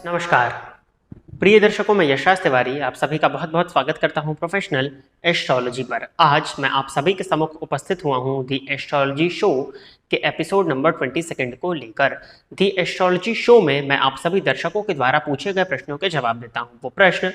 नमस्कार प्रिय दर्शकों, मैं यशराज तिवारी आप सभी का बहुत बहुत स्वागत करता हूं प्रोफेशनल एस्ट्रोलॉजी पर। आज मैं आप सभी के सम्मुख उपस्थित हुआ हूं दी एस्ट्रोलॉजी शो के एपिसोड नंबर 22 को लेकर। दी एस्ट्रोलॉजी शो में मैं आप सभी दर्शकों के द्वारा पूछे गए प्रश्नों के जवाब देता हूं। वो प्रश्न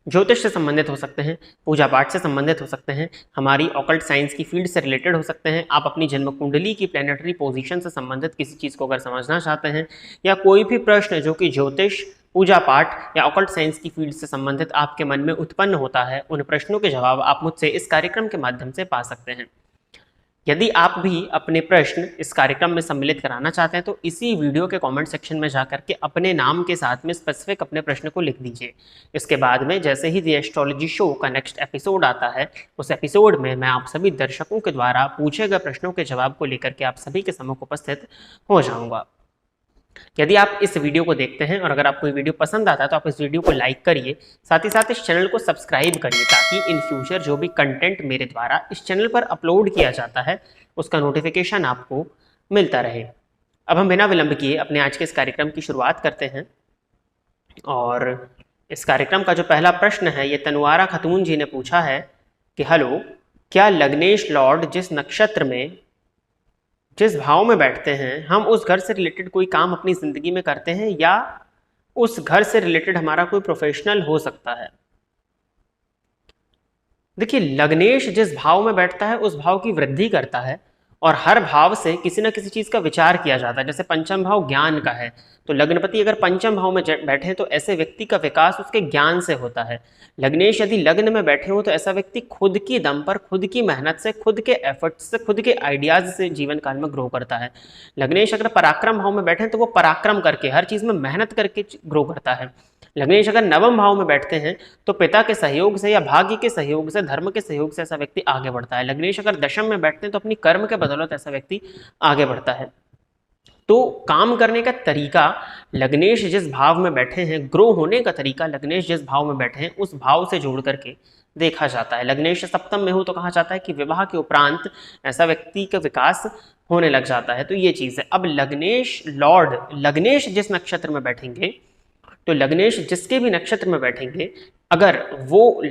ज्योतिष से संबंधित हो सकते हैं, पूजा पाठ से संबंधित हो सकते हैं, हमारी ऑकल्ट साइंस की फील्ड से रिलेटेड हो सकते हैं, आप अपनी जन्म कुंडली की प्लैनेटरी पोजीशन से संबंधित किसी चीज़ को अगर समझना चाहते हैं, या कोई भी प्रश्न जो कि ज्योतिष, पूजा पाठ या ऑकल्ट साइंस की फील्ड से संबंधित आपके मन में उत्पन्न होता है, उन प्रश्नों के जवाब आप मुझसे इस कार्यक्रम के माध्यम से पा सकते हैं। यदि आप भी अपने प्रश्न इस कार्यक्रम में सम्मिलित कराना चाहते हैं तो इसी वीडियो के कमेंट सेक्शन में जाकर के अपने नाम के साथ में स्पेसिफिक अपने प्रश्न को लिख दीजिए। इसके बाद में जैसे ही दी एस्ट्रोलॉजी शो का नेक्स्ट एपिसोड आता है, उस एपिसोड में मैं आप सभी दर्शकों के द्वारा पूछे गए प्रश्नों के जवाब को लेकर के आप सभी के सम्मुख उपस्थित हो जाऊंगा। यदि आप इस वीडियो को देखते हैं और अगर आपको ये वीडियो पसंद आता है तो आप इस वीडियो को लाइक करिए, साथ ही साथ इस चैनल को सब्सक्राइब करिए ताकि इन फ्यूचर जो भी कंटेंट मेरे द्वारा इस चैनल पर अपलोड किया जाता है उसका नोटिफिकेशन आपको मिलता रहे। अब हम बिना विलंब किए अपने आज के इस कार्यक्रम की शुरुआत करते हैं। और इस कार्यक्रम का जो पहला प्रश्न है ये तनुआरा खतून जी ने पूछा है कि हेलो, क्या लग्नेश लॉर्ड जिस नक्षत्र में जिस भाव में बैठते हैं हम उस घर से रिलेटेड कोई काम अपनी जिंदगी में करते हैं या उस घर से रिलेटेड हमारा कोई प्रोफेशनल हो सकता है? देखिए, लग्नेश जिस भाव में बैठता है उस भाव की वृद्धि करता है और हर भाव से किसी ना किसी चीज का विचार किया जाता है। जैसे पंचम भाव ज्ञान का है तो लग्नपति अगर पंचम भाव में बैठे तो ऐसे व्यक्ति का विकास उसके ज्ञान से होता है। लग्नेश यदि लग्न में बैठे हो तो ऐसा व्यक्ति खुद की दम पर, खुद की मेहनत से, खुद के एफर्ट्स से, खुद के आइडियाज से जीवन काल में ग्रो करता है। लग्नेश अगर पराक्रम भाव में बैठे तो वो पराक्रम करके, हर चीज में मेहनत करके ग्रो करता है। लग्नेश अगर नवम भाव में बैठते हैं तो पिता के सहयोग से या भाग्य के सहयोग से, धर्म के सहयोग से ऐसा व्यक्ति आगे बढ़ता है। लग्नेश अगर दशम में बैठते हैं तो अपनी कर्म के बदौलत ऐसा व्यक्ति आगे बढ़ता है। तो काम करने का तरीका लग्नेश जिस भाव में बैठे हैं, ग्रो होने का तरीका लग्नेश जिस भाव में बैठे हैं उस भाव से जोड़ करके देखा जाता है। लग्नेश सप्तम में हो तो कहा जाता है कि विवाह के उपरांत ऐसा व्यक्ति का विकास होने लग जाता है। तो ये चीज है। अब लग्नेश लॉर्ड, लग्नेश जिस नक्षत्र में बैठेंगे तो लग्नेश जिसके भी नक्षत्र में बैठेंगे, अगर वो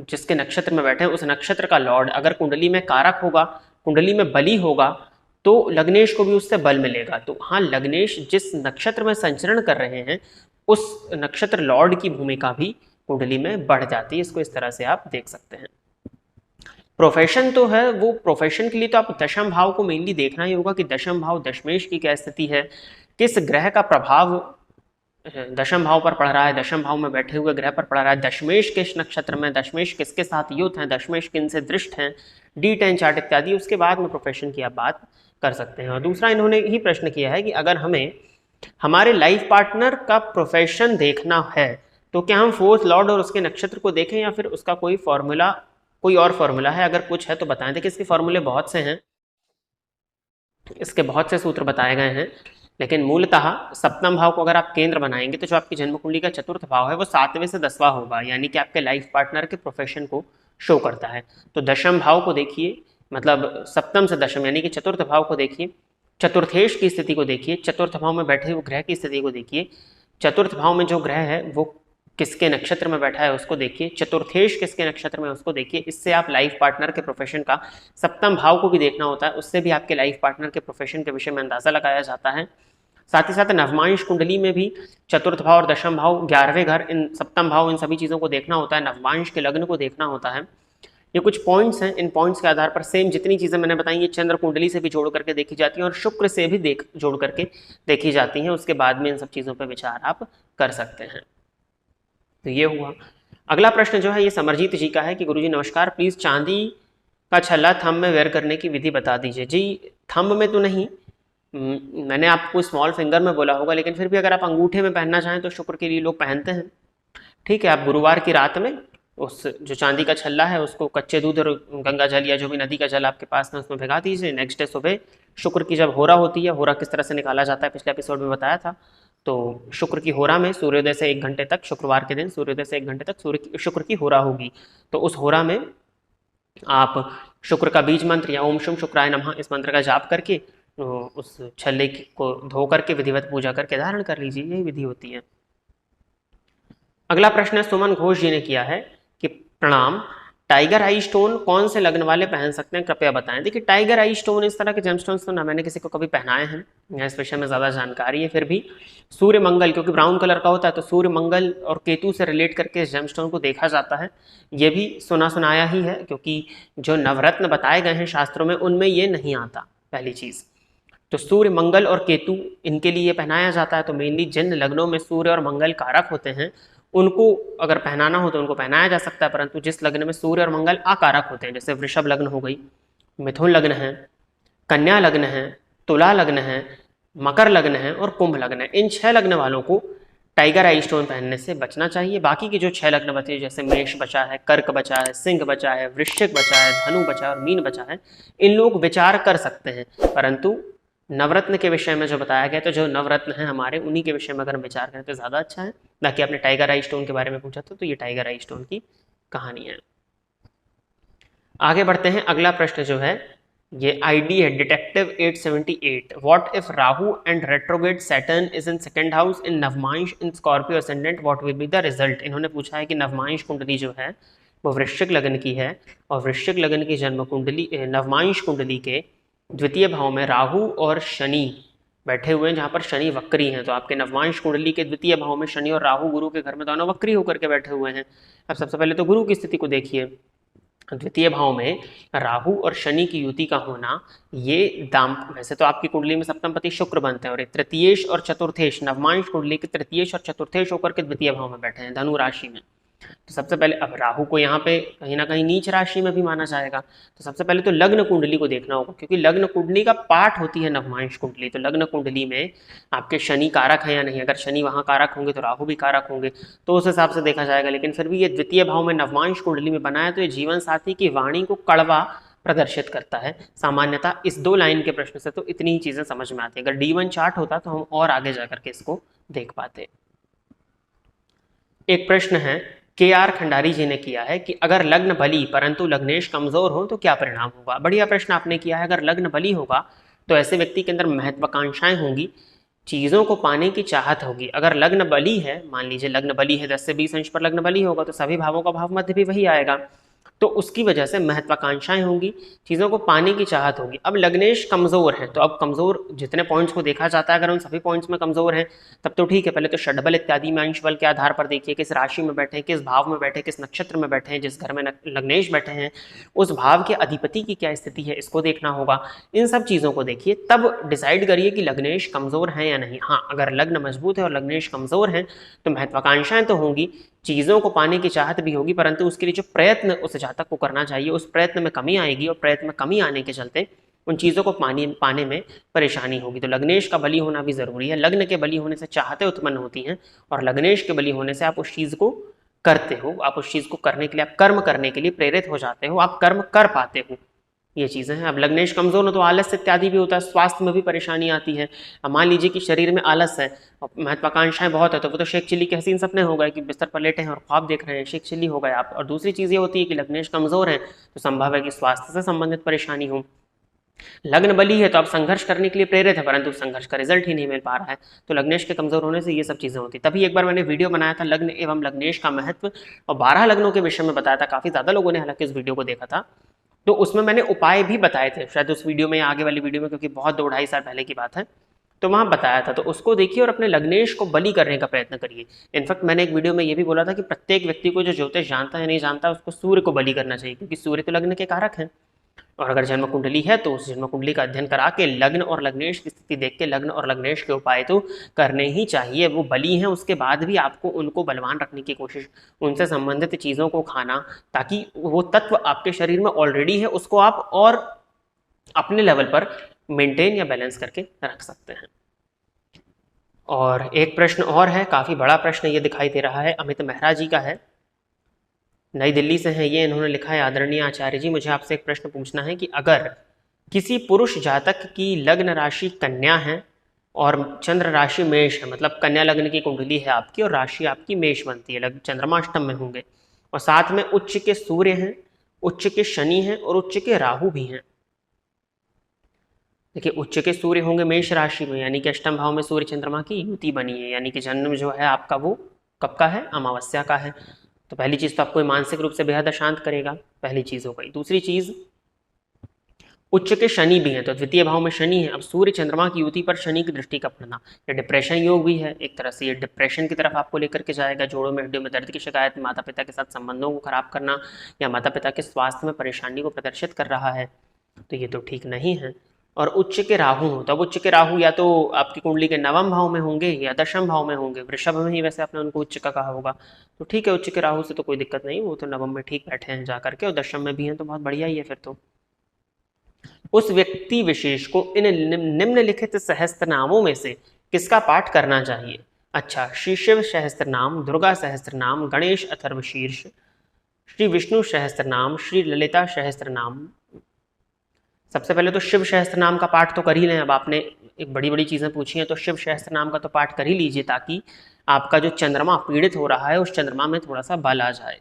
जिसके नक्षत्र में बैठे उस नक्षत्र का लॉर्ड अगर कुंडली में कारक होगा, कुंडली में बली होगा, तो लग्नेश को भी उससे बल मिलेगा। तो हाँ, लग्नेश जिस नक्षत्र में संचरण कर रहे हैं उस नक्षत्र लॉर्ड की भूमिका भी कुंडली में बढ़ जाती है। इसको इस तरह से आप देख सकते हैं। प्रोफेशन तो है, वो प्रोफेशन के लिए तो आप दशम भाव को मेनली देखना ही होगा कि दशम भाव दशमेश की क्या स्थिति है, किस ग्रह का प्रभाव दशम भाव पर पड़ रहा है, दशम भाव में बैठे हुए ग्रह पर पड़ रहा है, दशमेश किस नक्षत्र में, दशमेश किसके साथ युत है, दशमेश किन से दृष्ट हैं, D10 चार्ट इत्यादि। उसके बाद में प्रोफेशन की आप बात कर सकते हैं। और दूसरा इन्होंने ही प्रश्न किया है कि अगर हमें हमारे लाइफ पार्टनर का प्रोफेशन देखना है तो क्या हम फोर्थ लॉर्ड और उसके नक्षत्र को देखें या फिर उसका कोई फॉर्मूला, कोई और फॉर्मूला है? अगर कुछ है तो बताएं। देखिए, इसके फॉर्मूले बहुत से हैं, इसके बहुत से सूत्र बताए गए हैं, लेकिन मूलतः सप्तम भाव को अगर आप केंद्र बनाएंगे तो जो आपकी जन्म कुंडली का चतुर्थ भाव है वो 7वें से 10वां होगा, यानी कि आपके लाइफ पार्टनर के प्रोफेशन को शो करता है। तो दशम भाव को देखिए, मतलब सप्तम से दशम यानी कि चतुर्थ भाव को देखिए, चतुर्थेश की स्थिति को देखिए, चतुर्थ भाव में बैठे हुए ग्रह की स्थिति को देखिए, चतुर्थ भाव में जो ग्रह है वो किसके नक्षत्र में बैठा है उसको देखिए, चतुर्थेश किसके नक्षत्र में उसको देखिए। इससे आप लाइफ पार्टनर के प्रोफेशन का, सप्तम भाव को भी देखना होता है, उससे भी आपके लाइफ पार्टनर के प्रोफेशन के विषय में अंदाजा लगाया जाता है। साथ ही साथ नवमांश कुंडली में भी चतुर्थ भाव और दशम भाव, 11वें घर, इन सप्तम भाव, इन सभी चीज़ों को देखना होता है। नवमांश के लग्न को देखना होता है। ये कुछ पॉइंट्स हैं, इन पॉइंट्स के आधार पर सेम जितनी चीज़ें मैंने बताई ये चंद्र कुंडली से भी जोड़ करके देखी जाती हैं और शुक्र से भी जोड़ करके देखी जाती हैं। उसके बाद में इन सब चीज़ों पर विचार आप कर सकते हैं। तो ये हुआ। अगला प्रश्न जो है ये समरजीत जी का है कि गुरुजी नमस्कार, प्लीज़ चांदी का छल्ला थंब में वेयर करने की विधि बता दीजिए। जी, थंब में तो नहीं, मैंने आपको स्मॉल फिंगर में बोला होगा, लेकिन फिर भी अगर आप अंगूठे में पहनना चाहें तो शुक्र के लिए लोग पहनते हैं। ठीक है, आप गुरुवार की रात में उस जो चांदी का छल्ला है उसको कच्चे दूध और गंगा जल या जो भी नदी का जल आपके पास में उसमें भिगा दीजिए। नेक्स्ट डे सुबह शुक्र की जब होरा होती है, होरा किस तरह से निकाला जाता है पिछले एपिसोड में बताया था, तो शुक्र की होरा में सूर्योदय से 1 घंटे तक, शुक्रवार के दिन सूर्योदय से 1 घंटे तक शुक्र की होरा होगी। तो उस होरा में आप शुक्र का बीज मंत्र या ओम शुम शुक्राय नमः इस मंत्र का जाप करके उस छल्ले को धो करके विधिवत पूजा करके धारण कर लीजिए, यही विधि होती है। अगला प्रश्न सुमन घोष जी ने किया है कि प्रणाम, टाइगर आई स्टोन कौन से लग्न वाले पहन सकते हैं, कृपया बताएं। देखिए टाइगर आई स्टोन इस तरह के जेमस्टोन्स तो ना मैंने किसी को कभी पहनाए हैं, या इस विषय में ज़्यादा जानकारी है, फिर भी सूर्य मंगल, क्योंकि ब्राउन कलर का होता है तो सूर्य मंगल और केतु से रिलेट करके इस जेमस्टोन को देखा जाता है। ये भी सुना सुनाया ही है, क्योंकि जो नवरत्न बताए गए हैं शास्त्रों में उनमें ये नहीं आता, पहली चीज़। तो सूर्य मंगल और केतु इनके लिए पहनाया जाता है। तो मेनली जिन लग्नों में सूर्य और मंगल कारक होते हैं उनको अगर पहनाना हो तो उनको पहनाया जा सकता है, परंतु जिस लग्न में सूर्य और मंगल अकारक होते हैं, जैसे वृषभ लग्न हो गई, मिथुन लग्न है, कन्या लग्न है, तुला लग्न है, मकर लग्न है और कुंभ लग्न है, इन 6 लग्न वालों को टाइगर आई स्टोन पहनने से बचना चाहिए। बाकी की जो 6 लग्न बचे हैं, जैसे मेष बचा है, कर्क बचा है, सिंह बचा है, वृश्चिक बचा है, धनु बचा है और मीन बचा है, इन लोग विचार कर सकते हैं। परंतु नवरत्न के विषय में जो बताया गया, तो जो नवरत्न है हमारे, उन्हीं के विषय में अगर हम विचार करें तो ज़्यादा अच्छा है। बाकी आपने टाइगर आई स्टोन के बारे में पूछा था, तो ये टाइगर आई स्टोन की कहानी है। आगे बढ़ते हैं। अगला प्रश्न जो है ये आईडी है detective 878, what if Rahu and retrograde Saturn is in second house in navamsa in Scorpio ascendant, what will be the result. इन्होंने पूछा है कि नवमांश कुंडली जो है वो वृश्चिक लग्न की है, और वृश्चिक लग्न की जन्म कुंडली, नवमांश कुंडली के द्वितीय भाव में राहु और शनि बैठे हुए हैं, जहाँ पर शनि वक्री हैं। तो आपके नवमांश कुंडली के द्वितीय भाव में शनि और राहु गुरु के घर में दोनों वक्री होकर के बैठे हुए हैं। अब सबसे पहले तो गुरु की स्थिति को देखिए। द्वितीय भाव में राहु और शनि की युति का होना, ये दाम, वैसे तो आपकी कुंडली में सप्तमपति शुक्र बनते हैं, और तृतीयेश और चतुर्थेश, नवमांश कुंडली के तृतीयेश और चतुर्थेश होकर के द्वितीय भाव में बैठे हैं धनु राशि में। तो सबसे पहले अब राहु को यहाँ पे कहीं ना कहीं नीच राशि में भी माना जाएगा। तो सबसे पहले तो लग्न कुंडली को देखना होगा, क्योंकि लग्न कुंडली का पाठ होती है नवमांश कुंडली। तो लग्न कुंडली में आपके शनि कारक है या नहीं, अगर शनि वहाँ कारक होंगे तो राहु भी कारक होंगे, तो उस हिसाब से देखा जाएगा। लेकिन फिर भी ये द्वितीय भाव में नवमांश कुंडली में बना है, तो ये जीवन साथी की वाणी को कड़वा प्रदर्शित करता है। सामान्यतः इस 2 लाइन के प्रश्न से तो इतनी ही चीजें समझ में आती है। अगर D1 चार्ट होता तो हम और आगे जाकर के इसको देख पाते। एक प्रश्न है KR खंडारी जी ने किया है कि अगर लग्न बली परंतु लग्नेश कमजोर हो तो क्या परिणाम होगा। बढ़िया प्रश्न आपने किया है। अगर लग्न बली होगा तो ऐसे व्यक्ति के अंदर महत्वाकांक्षाएं होंगी, चीजों को पाने की चाहत होगी। अगर लग्न बली है, मान लीजिए लग्न बली है, 10 से 20 अंश पर लग्न बली होगा, तो सभी भावों का भाव मध्य भी वही आएगा, तो उसकी वजह से महत्वाकांक्षाएं होंगी, चीज़ों को पाने की चाहत होगी। अब लग्नेश कमज़ोर है, तो अब कमज़ोर जितने पॉइंट्स को देखा जाता है, अगर उन सभी पॉइंट्स में कमज़ोर हैं तब तो ठीक है। पहले तो षड्बल इत्यादि में अंश बल के आधार पर देखिए, किस राशि में बैठे, किस भाव में बैठे, किस नक्षत्र में बैठे हैं, जिस घर में लग्नेश बैठे हैं उस भाव के अधिपति की क्या स्थिति है, इसको देखना होगा। इन सब चीज़ों को देखिए, तब डिसाइड करिए कि लग्नेश कमज़ोर है या नहीं। हाँ, अगर लग्न मजबूत है और लग्नेश कमज़ोर है तो महत्वाकांक्षाएं तो होंगी, चीज़ों को पाने की चाहत भी होगी, परंतु उसके लिए जो प्रयत्न उस जातक को करना चाहिए उस प्रयत्न में कमी आएगी, और प्रयत्न में कमी आने के चलते उन चीज़ों को पाने में परेशानी होगी। तो लग्नेश का बली होना भी ज़रूरी है। लग्न के बली होने से चाहतें उत्पन्न होती हैं, और लग्नेश के बली होने से आप उस चीज़ को करते हो, आप उस चीज़ को करने के लिए, आप कर्म करने के लिए प्रेरित हो जाते हो, आप कर्म कर पाते हो, ये चीज़ें हैं। अब लग्नेश कमज़ोर हो तो आलस्य इत्यादि भी होता है, स्वास्थ्य में भी परेशानी आती है। अब मान लीजिए कि शरीर में आलस है और महत्वाकांक्षाएं बहुत है, तो वो तो शेख चिल्ली के हसीन सपने हो गए कि बिस्तर पर लेटे हैं और ख्वाब देख रहे हैं, शेख चिल्ली हो गए आप। और दूसरी चीज़ ये होती है कि लग्नेश कमज़ोर है तो संभव है कि स्वास्थ्य से संबंधित परेशानी हो। लग्न बली है तो आप संघर्ष करने के लिए प्रेरित है, परंतु संघर्ष का रिजल्ट ही नहीं मिल पा रहा है। तो लग्नेश के कमजोर होने से ये सब चीजें होती। तभी एक बार मैंने वीडियो बनाया था लग्न एवं लग्नेश का महत्व, और 12 लग्नों के विषय में बताया था। काफी ज्यादा लोगों ने हालांकि इस वीडियो को देखा था, तो उसमें मैंने उपाय भी बताए थे, शायद उस वीडियो में या आगे वाली वीडियो में, क्योंकि बहुत 2-2.5 साल पहले की बात है, तो वहां बताया था। तो उसको देखिए और अपने लग्नेश को बली करने का प्रयत्न करिए। इनफैक्ट मैंने एक वीडियो में ये भी बोला था कि प्रत्येक व्यक्ति को जो ज्योतिष जानता है नहीं जानता, उसको सूर्य को बली करना चाहिए, क्योंकि सूर्य तो लग्न के कारक हैं। और अगर जन्म कुंडली है तो उस जन्म कुंडली का अध्ययन करा के लग्न और लग्नेश की स्थिति देख के लग्न और लग्नेश के उपाय तो करने ही चाहिए। वो बली हैं, उसके बाद भी आपको उनको बलवान रखने की कोशिश, उनसे संबंधित चीज़ों को खाना, ताकि वो तत्व आपके शरीर में ऑलरेडी है उसको आप और अपने लेवल पर मेंटेन या बैलेंस करके रख सकते हैं। और एक प्रश्न और है, काफ़ी बड़ा प्रश्न ये दिखाई दे रहा है, अमित मेहरा जी का है, नई दिल्ली से हैं ये। इन्होंने लिखा है, आदरणीय आचार्य जी, मुझे आपसे एक प्रश्न पूछना है कि अगर किसी पुरुष जातक की लग्न राशि कन्या है और चंद्र राशि मेष है, मतलब कन्या लग्न की कुंडली है आपकी और राशि आपकी मेष बनती है, चंद्रमा अष्टम में होंगे, और साथ में उच्च के सूर्य हैं, उच्च के शनि हैं और उच्च के राहु भी हैं, देखिए उच्च के सूर्य होंगे मेष राशि में, यानी कि अष्टम भाव में सूर्य चंद्रमा की युति बनी है, यानी कि जन्म जो है आपका वो कब का है, अमावस्या का है। तो पहली चीज तो आपको मानसिक रूप से बेहद अशांत करेगा, पहली चीज हो गई। दूसरी चीज उच्च के शनि भी है, तो द्वितीय भाव में शनि है। अब सूर्य चंद्रमा की युति पर शनि की दृष्टि का पड़ना, ये डिप्रेशन योग भी है एक तरह से, ये डिप्रेशन की तरफ आपको लेकर के जाएगा, जोड़ों में हड्डियों में दर्द की शिकायत, माता पिता के साथ संबंधों को खराब करना या माता पिता के स्वास्थ्य में परेशानी को प्रदर्शित कर रहा है, तो ये तो ठीक नहीं है। और उच्च के राहु हो, तो अब उच्च के राहु या तो आपकी कुंडली के नवम भाव में होंगे या दशम भाव में होंगे, वृषभ में ही वैसे आपने उनको उच्च का कहा होगा, तो ठीक है उच्च के राहु से तो कोई दिक्कत नहीं, वो तो नवम में ठीक बैठे हैं जाकर के, और दशम में भी हैं तो बहुत बढ़िया ही है फिर तो। उस व्यक्ति विशेष को इन निम्नलिखित सहस्त्र नामों में से किसका पाठ करना चाहिए? अच्छा, श्री शिव सहस्त्र नाम, दुर्गा सहस्त्र नाम, गणेश अथर्व शीर्ष, श्री विष्णु सहस्त्र नाम, श्री ललिता सहस्त्र नाम। सबसे पहले तो शिव सहस्त्र नाम का पाठ तो कर ही लें। अब आपने एक बड़ी बड़ी चीजें पूछी हैं तो शिव सहस्त्र नाम का तो पाठ कर ही लीजिए, ताकि आपका जो चंद्रमा पीड़ित हो रहा है उस चंद्रमा में थोड़ा सा बल आ जाए।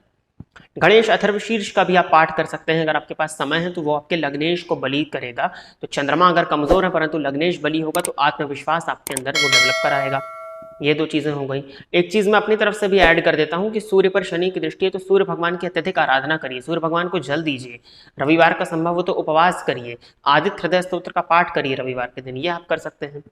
गणेश अथर्व शीर्ष का भी आप पाठ कर सकते हैं, अगर आपके पास समय है तो वो आपके लग्नेश को बली करेगा। तो चंद्रमा अगर कमजोर है परंतु लग्नेश बली होगा तो आत्मविश्वास आपके अंदर वो डेवलप कराएगा। ये दो चीजें हो गई। एक चीज मैं अपनी तरफ से भी ऐड कर देता हूं कि सूर्य पर शनि की दृष्टि है तो सूर्य भगवान की अत्यधिक आराधना करिए, सूर्य भगवान को जल दीजिए, रविवार का संभव हो तो उपवास करिए, आदित्य हृदय स्तोत्र का पाठ करिए रविवार के दिन, ये आप कर सकते हैं।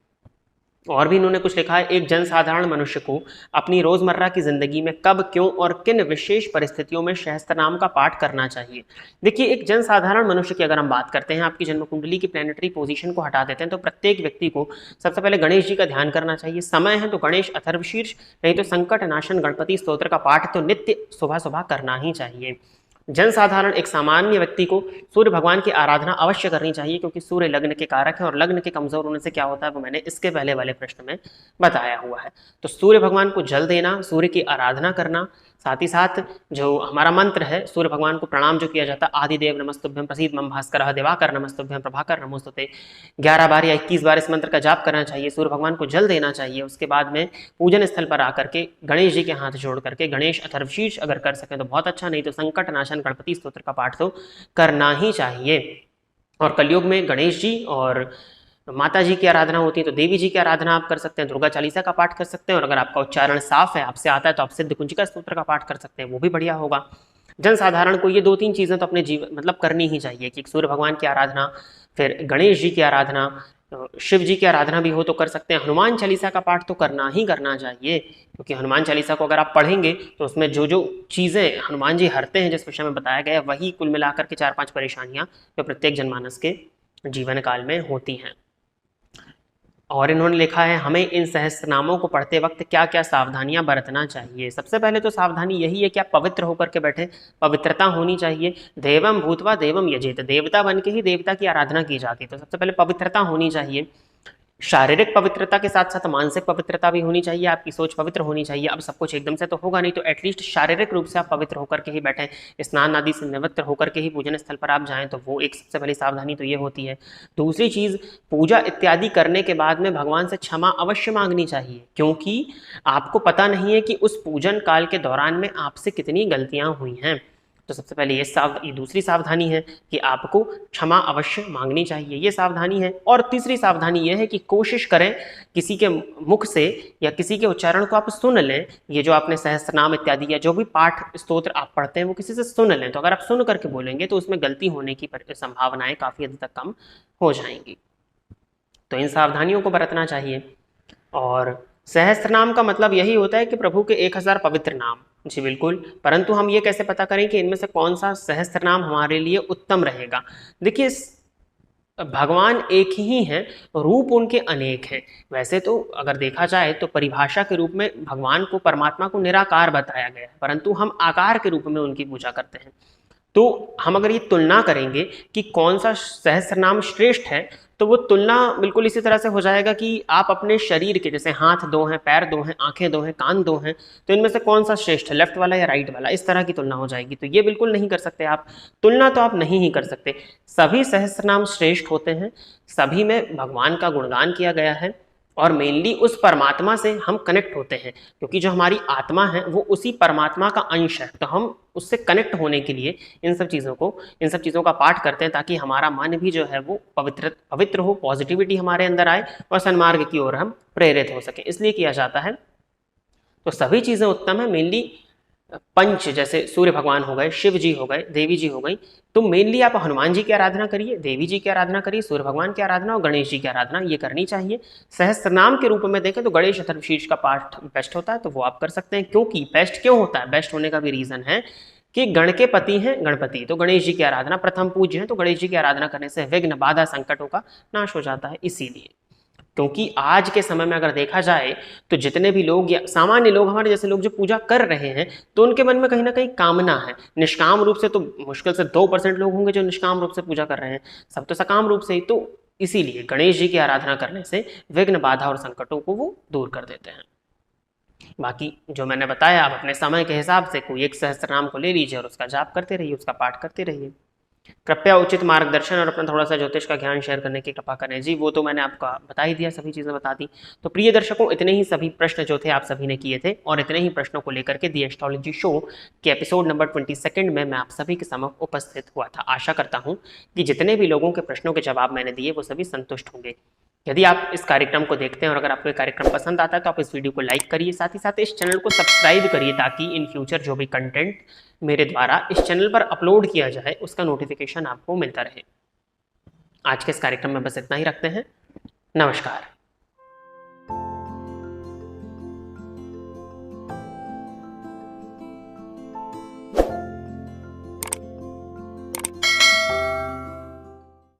और भी इन्होंने कुछ लिखा है, एक जनसाधारण मनुष्य को अपनी रोजमर्रा की जिंदगी में कब, क्यों और किन विशेष परिस्थितियों में सहस्त्र नाम का पाठ करना चाहिए। देखिए एक जनसाधारण मनुष्य की अगर हम बात करते हैं, आपकी जन्म कुंडली की प्लैनेटरी पोजीशन को हटा देते हैं तो प्रत्येक व्यक्ति को सबसे पहले गणेश जी का ध्यान करना चाहिए। समय है तो गणेश अथर्व शीर्ष, नहीं तो संकट नाशन गणपति स्तोत्र का पाठ तो नित्य सुबह सुबह करना ही चाहिए। जनसाधारण एक सामान्य व्यक्ति को सूर्य भगवान की आराधना अवश्य करनी चाहिए, क्योंकि सूर्य लग्न के कारक है और लग्न के कमजोर होने से क्या होता है वो मैंने इसके पहले वाले प्रश्न में बताया हुआ है। तो सूर्य भगवान को जल देना, सूर्य की आराधना करना, साथ ही साथ जो हमारा मंत्र है सूर्य भगवान को प्रणाम जो किया जाता है, आदिदेव नमस्तुभ्यं प्रसीद मम भास्कर दिवाकर नमस्तुभ्यं प्रभाकर नमोस्तुते, 11 बार या 21 बार इस मंत्र का जाप करना चाहिए, सूर्य भगवान को जल देना चाहिए। उसके बाद में पूजन स्थल पर आकर के गणेश जी के हाथ जोड़ करके गणेश अथर्व शीर्ष अगर कर सकें तो बहुत अच्छा, नहीं तो संकट नाशन गणपति स्तोत्र का पाठ तो करना ही चाहिए। और कलयुग में गणेश जी और माता जी की आराधना होती है तो देवी जी की आराधना आप कर सकते हैं, दुर्गा चालीसा का पाठ कर सकते हैं, और अगर आपका उच्चारण साफ है, आपसे आता है तो आप सिद्ध कुंजिका स्तोत्र का पाठ कर सकते हैं, वो भी बढ़िया होगा। जनसाधारण को ये 2-3 चीजें तो अपने जीवन मतलब करनी ही चाहिए कि सूर्य भगवान की आराधना, फिर गणेश जी की आराधना, शिव जी की आराधना भी हो तो कर सकते हैं। हनुमान चालीसा का पाठ तो करना ही करना चाहिए, क्योंकि हनुमान चालीसा को अगर आप पढ़ेंगे तो उसमें जो जो चीजें हनुमान जी हरते हैं जिस विषय में बताया गया है, वही कुल मिलाकर के 4-5 परेशानियां जो प्रत्येक जनमानस के जीवन काल में होती हैं। और इन्होंने लिखा है हमें इन सहस्त्रनामों को पढ़ते वक्त क्या क्या सावधानियां बरतना चाहिए। सबसे पहले तो सावधानी यही है कि आप पवित्र होकर के बैठे, पवित्रता होनी चाहिए। देवम भूतवा देवम यजेत, देवता बन के ही देवता की आराधना की जाती है, तो सबसे पहले पवित्रता होनी चाहिए। शारीरिक पवित्रता के साथ साथ मानसिक पवित्रता भी होनी चाहिए, आपकी सोच पवित्र होनी चाहिए। अब सब कुछ एकदम से तो होगा नहीं, तो एटलीस्ट शारीरिक रूप से आप पवित्र होकर के ही बैठें, स्नान आदि से निवृत्त होकर के ही पूजन स्थल पर आप जाएं, तो वो एक सबसे पहली सावधानी तो ये होती है। दूसरी चीज, पूजा इत्यादि करने के बाद में भगवान से क्षमा अवश्य मांगनी चाहिए, क्योंकि आपको पता नहीं है कि उस पूजन काल के दौरान में आपसे कितनी गलतियां हुई हैं। तो सबसे पहले ये दूसरी सावधानी है कि आपको क्षमा अवश्य मांगनी चाहिए, ये सावधानी है। और तीसरी सावधानी ये है कि कोशिश करें किसी के मुख से या किसी के उच्चारण को आप सुन लें, ये जो आपने सहस्त्रनाम इत्यादि या जो भी पाठ स्तोत्र आप पढ़ते हैं वो किसी से सुन लें, तो अगर आप सुन करके बोलेंगे तो उसमें गलती होने की संभावनाएं काफ़ी हद तक कम हो जाएंगी। तो इन सावधानियों को बरतना चाहिए। और सहस्त्रनाम का मतलब यही होता है कि प्रभु के 1000 पवित्र नाम, जी बिल्कुल, परंतु हम ये कैसे पता करें कि इनमें से कौन सा सहस्त्रनाम हमारे लिए उत्तम रहेगा। देखिए भगवान एक ही हैं, रूप उनके अनेक हैं। वैसे तो अगर देखा जाए तो परिभाषा के रूप में भगवान को, परमात्मा को निराकार बताया गया है, परंतु हम आकार के रूप में उनकी पूजा करते हैं। तो हम अगर ये तुलना करेंगे कि कौन सा सहस्त्रनाम श्रेष्ठ है, तो वो तुलना बिल्कुल इसी तरह से हो जाएगा कि आप अपने शरीर के, जैसे हाथ 2 हैं, पैर 2 हैं, आंखें 2 हैं, कान 2 हैं, तो इनमें से कौन सा श्रेष्ठ है, लेफ्ट वाला या राइट वाला, इस तरह की तुलना हो जाएगी। तो ये बिल्कुल नहीं कर सकते आप, तुलना तो आप नहीं ही कर सकते। सभी सहस्त्रनाम श्रेष्ठ होते हैं, सभी में भगवान का गुणगान किया गया है, और मेनली उस परमात्मा से हम कनेक्ट होते हैं, क्योंकि जो हमारी आत्मा है वो उसी परमात्मा का अंश है। तो हम उससे कनेक्ट होने के लिए इन सब चीज़ों का पाठ करते हैं, ताकि हमारा मन भी जो है वो पवित्र हो, पॉजिटिविटी हमारे अंदर आए और सन्मार्ग की ओर हम प्रेरित हो सके, इसलिए किया जाता है। तो सभी चीज़ें उत्तम है। मेनली पंच, जैसे सूर्य भगवान हो गए, शिव जी हो गए, देवी जी हो गई, तो मेनली आप हनुमान जी की आराधना करिए, देवी जी की आराधना करिए, सूर्य भगवान की आराधना और गणेश जी की आराधना ये करनी चाहिए। सहस्त्रनाम के रूप में देखें तो गणेश अथर्वशीर्ष का पाठ बेस्ट होता है, तो वो आप कर सकते हैं। क्योंकि बेस्ट क्यों होता है, बेस्ट होने का भी रीजन है कि गण के पति हैं गणपति, तो गणेश जी की आराधना प्रथम पूज्य है, तो गणेश जी की आराधना करने से विघ्न बाधा संकटों का नाश हो जाता है। इसीलिए, क्योंकि आज के समय में अगर देखा जाए तो जितने भी लोग या सामान्य लोग, हमारे जैसे लोग जो पूजा कर रहे हैं, तो उनके मन में कहीं ना कहीं कामना है। निष्काम रूप से तो मुश्किल से 2% लोग होंगे जो निष्काम रूप से पूजा कर रहे हैं, सब तो सकाम रूप से ही। तो इसीलिए गणेश जी की आराधना करने से विघ्न बाधा और संकटों को वो दूर कर देते हैं। बाकी जो मैंने बताया, आप अपने समय के हिसाब से कोई एक सहस्त्रनाम को ले लीजिए और उसका जाप करते रहिए, उसका पाठ करते रहिए। कृपया उचित मार्गदर्शन और अपना थोड़ा सा ज्योतिष का ज्ञान शेयर करने की कृपा करें। जी वो तो मैंने आपका बता ही दिया, सभी चीज़ें बता दी। तो प्रिय दर्शकों, इतने ही सभी प्रश्न जो थे आप सभी ने किए थे, और इतने ही प्रश्नों को लेकर के दी एस्ट्रोलॉजी शो के एपिसोड नंबर 22 में मैं आप सभी के समक्ष उपस्थित हुआ था। आशा करता हूँ कि जितने भी लोगों के प्रश्नों के जवाब मैंने दिए वो सभी संतुष्ट होंगे। यदि आप इस कार्यक्रम को देखते हैं और अगर आपको ये कार्यक्रम पसंद आता है तो आप इस वीडियो को लाइक करिए, साथ ही साथ इस चैनल को सब्सक्राइब करिए, ताकि इन फ्यूचर जो भी कंटेंट मेरे द्वारा इस चैनल पर अपलोड किया जाए उसका नोटिफिकेशन आपको मिलता रहे। आज के इस कार्यक्रम में बस इतना ही रखते हैं। नमस्कार।